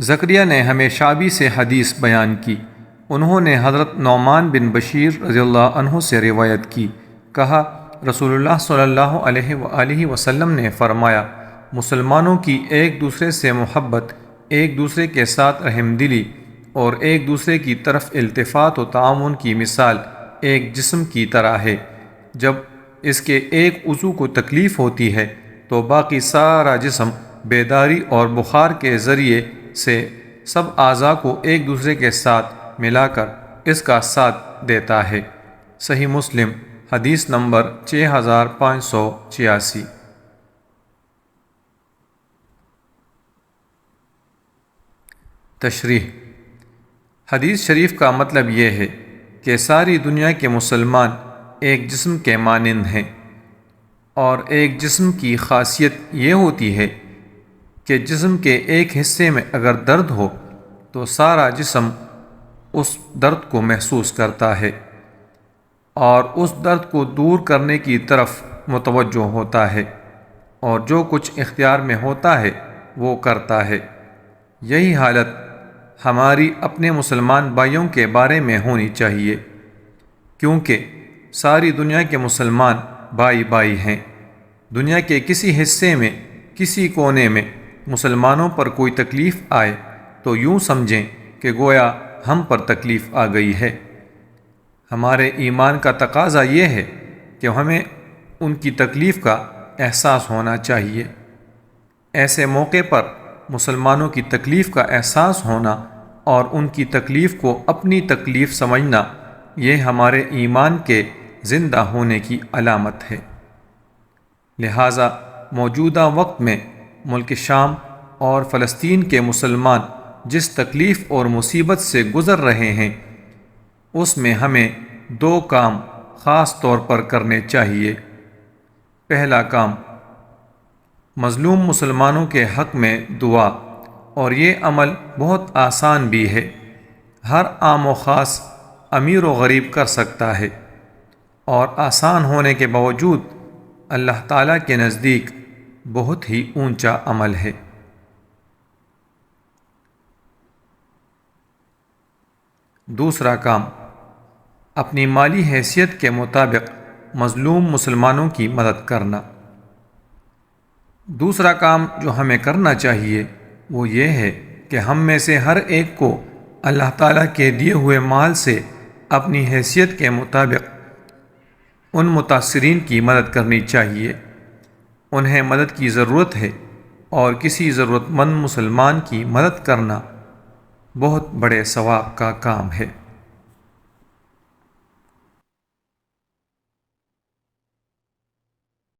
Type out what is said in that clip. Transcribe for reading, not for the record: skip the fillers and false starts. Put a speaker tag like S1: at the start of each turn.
S1: زکریا نے ہمیں شعبی سے حدیث بیان کی۔ انہوں نے حضرت نعمان بن بشیر رضی اللہ عنہ سے روایت کی، کہا رسول اللہ صلی اللہ علیہ وآلہ وسلم نے فرمایا، مسلمانوں کی ایک دوسرے سے محبت، ایک دوسرے کے ساتھ رحم دلی اور ایک دوسرے کی طرف التفات و تعاون کی مثال ایک جسم کی طرح ہے۔ جب اس کے ایک عضو کو تکلیف ہوتی ہے تو باقی سارا جسم بیداری اور بخار کے ذریعے سے سب اعضاء کو ایک دوسرے کے ساتھ ملا کر اس کا ساتھ دیتا ہے۔ صحیح مسلم حدیث نمبر 6586۔ تشریح۔ حدیث شریف کا مطلب یہ ہے کہ ساری دنیا کے مسلمان ایک جسم کے مانند ہیں، اور ایک جسم کی خاصیت یہ ہوتی ہے کہ جسم کے ایک حصے میں اگر درد ہو تو سارا جسم اس درد کو محسوس کرتا ہے اور اس درد کو دور کرنے کی طرف متوجہ ہوتا ہے، اور جو کچھ اختیار میں ہوتا ہے وہ کرتا ہے۔ یہی حالت ہماری اپنے مسلمان بھائیوں کے بارے میں ہونی چاہیے، کیونکہ ساری دنیا کے مسلمان بھائی بھائی ہیں۔ دنیا کے کسی حصے میں، کسی کونے میں مسلمانوں پر کوئی تکلیف آئے تو یوں سمجھیں کہ گویا ہم پر تکلیف آ گئی ہے۔ ہمارے ایمان کا تقاضا یہ ہے کہ ہمیں ان کی تکلیف کا احساس ہونا چاہیے۔ ایسے موقع پر مسلمانوں کی تکلیف کا احساس ہونا اور ان کی تکلیف کو اپنی تکلیف سمجھنا، یہ ہمارے ایمان کے زندہ ہونے کی علامت ہے۔ لہٰذا موجودہ وقت میں ملک شام اور فلسطین کے مسلمان جس تکلیف اور مصیبت سے گزر رہے ہیں، اس میں ہمیں دو کام خاص طور پر کرنے چاہیے۔ پہلا کام، مظلوم مسلمانوں کے حق میں دعا، اور یہ عمل بہت آسان بھی ہے، ہر عام و خاص، امیر و غریب کر سکتا ہے، اور آسان ہونے کے باوجود اللہ تعالیٰ کے نزدیک بہت ہی اونچا عمل ہے۔ دوسرا کام، اپنی مالی حیثیت کے مطابق مظلوم مسلمانوں کی مدد کرنا۔ دوسرا کام جو ہمیں کرنا چاہیے وہ یہ ہے کہ ہم میں سے ہر ایک کو اللہ تعالیٰ کے دیے ہوئے مال سے اپنی حیثیت کے مطابق ان متاثرین کی مدد کرنی چاہیے۔ انہیں مدد کی ضرورت ہے، اور کسی ضرورت مند مسلمان کی مدد کرنا بہت بڑے ثواب کا کام ہے۔